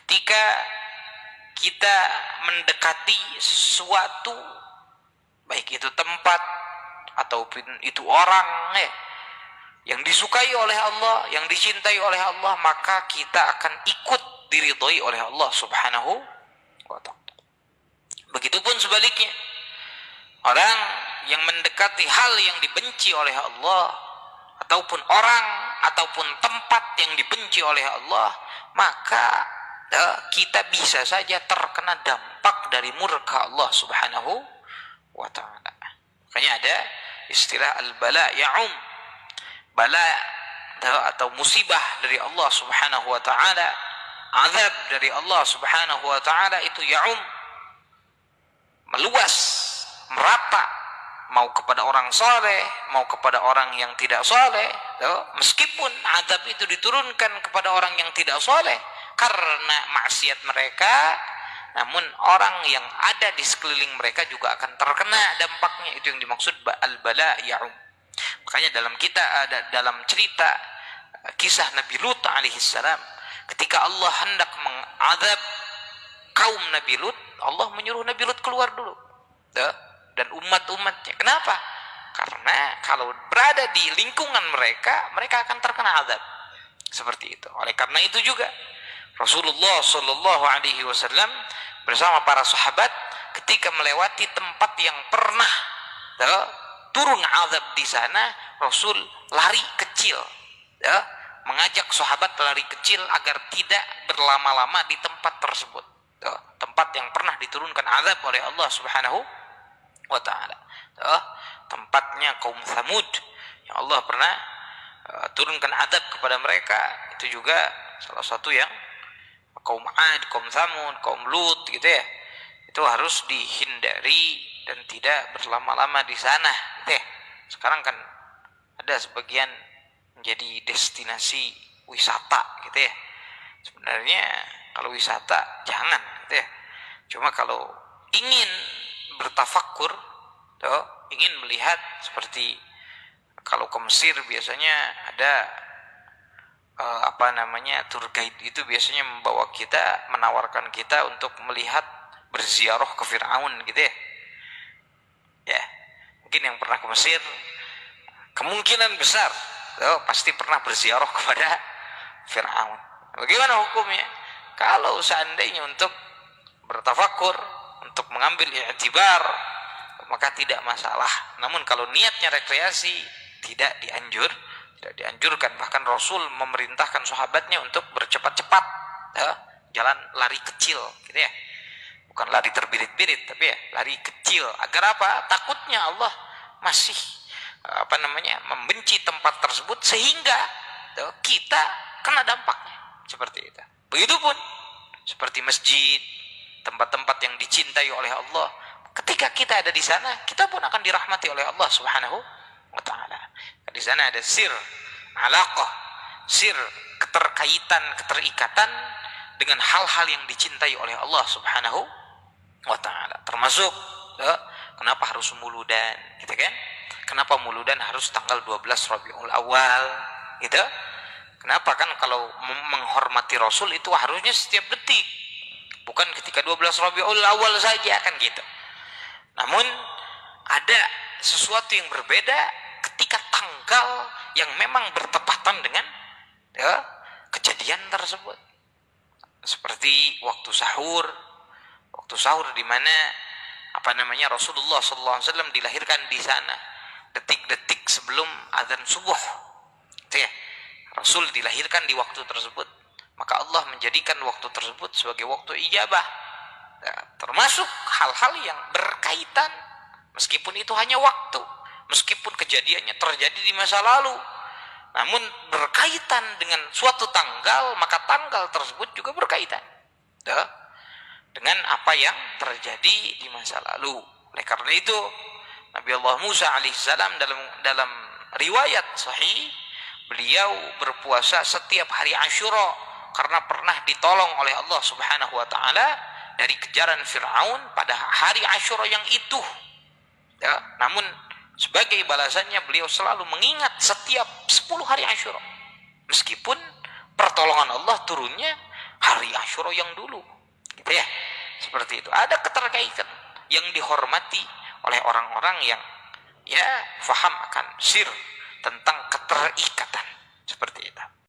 Ketika kita mendekati sesuatu, baik itu tempat ataupun itu orang yang disukai oleh Allah, yang dicintai oleh Allah, maka kita akan ikut diridhoi oleh Allah Subhanahu wa ta'ala. Begitupun sebaliknya, orang yang mendekati hal yang dibenci oleh Allah, ataupun orang ataupun tempat yang dibenci oleh Allah, maka kita bisa saja terkena dampak dari murka Allah Subhanahu wa ta'ala. Makanya ada istilah al-bala ya'um. Bala atau musibah dari Allah Subhanahu wa ta'ala, azab dari Allah Subhanahu wa ta'ala itu ya'um, meluas, merata, mau kepada orang saleh, mau kepada orang yang tidak saleh. Meskipun azab itu diturunkan kepada orang yang tidak saleh karena maksiat mereka, namun orang yang ada di sekeliling mereka juga akan terkena dampaknya. Itu yang dimaksud al-bala ya'um. Makanya dalam cerita kisah Nabi Lut alaihissalam, ketika Allah hendak mengadab kaum Nabi Lut, Allah menyuruh Nabi Lut keluar dulu dan umat-umatnya. Kenapa? Karena kalau berada di lingkungan mereka, mereka akan terkena azab seperti itu. Oleh karena itu juga Rasulullah Shallallahu Alaihi Wasallam bersama para sahabat ketika melewati tempat yang pernah turun azab di sana, Rasul lari kecil, mengajak sahabat lari kecil agar tidak berlama-lama di tempat tersebut, tempat yang pernah diturunkan azab oleh Allah Subhanahu wa ta'ala. Tempatnya kaum Thamud yang Allah pernah turunkan azab kepada mereka, itu juga salah satu yang kaum Ad, kaum Thamud, kaum Lut gitu ya, itu harus dihindari dan tidak berlama-lama di sana gitu ya. Sekarang kan ada sebagian menjadi destinasi wisata gitu ya. Sebenarnya kalau wisata jangan gitu ya. Cuma kalau ingin bertafakkur, ingin melihat, seperti kalau ke Mesir biasanya ada tour guide itu biasanya membawa kita, menawarkan kita untuk melihat, berziarah ke Fir'aun gitu ya. Ya, mungkin yang pernah ke Mesir kemungkinan besar pasti pernah berziarah kepada Fir'aun. Bagaimana hukumnya? Kalau seandainya untuk bertafakur, untuk mengambil i'tibar, maka tidak masalah. Namun kalau niatnya rekreasi, tidak dianjurkan. Bahkan Rasul memerintahkan sahabatnya untuk bercepat-cepat jalan lari kecil gitu ya. Bukan lari terbirit-birit, tapi ya lari kecil. Agar apa? Takutnya Allah masih membenci tempat tersebut sehingga kita kena dampaknya. Seperti itu. Begitupun seperti masjid, tempat-tempat yang dicintai oleh Allah. Ketika kita ada di sana, kita pun akan dirahmati oleh Allah Subhanahu wa ta'ala. Di sana ada sir, alaqah, sir, keterikatan dengan hal-hal yang dicintai oleh Allah Subhanahu wa ta'ala. Termasuk kenapa harus muludan gitu kan? Kenapa muludan harus tanggal 12 Rabiul Awal gitu? Kenapa? Kan kalau menghormati Rasul itu harusnya setiap detik, bukan ketika 12 Rabiul Awal saja kan gitu. Namun ada sesuatu yang berbeda ketika tanggal yang memang bertepatan dengan kejadian tersebut. Seperti waktu sahur di mana Rasulullah SAW dilahirkan di sana detik-detik sebelum azan subuh. Itu ya, Rasul dilahirkan di waktu tersebut, maka Allah menjadikan waktu tersebut sebagai waktu ijabah. Nah, termasuk hal-hal yang berkaitan, meskipun itu hanya waktu, meskipun kejadiannya terjadi di masa lalu, namun berkaitan dengan suatu tanggal, maka tanggal tersebut juga berkaitan dengan apa yang terjadi di masa lalu. Oleh karena itu, Nabi Allah Musa alaihissalam dalam riwayat sahih, beliau berpuasa setiap hari Asyura karena pernah ditolong oleh Allah Subhanahu wa ta'ala dari kejaran Fir'aun pada hari Asyura yang itu. Namun sebagai balasannya beliau selalu mengingat setiap 10 hari Asyura, meskipun pertolongan Allah turunnya hari Asyura. Asyura yang dulu. Gitu ya. Seperti itu. Ada keterkaitan yang dihormati oleh orang-orang yang ya faham akan sir tentang keterikatan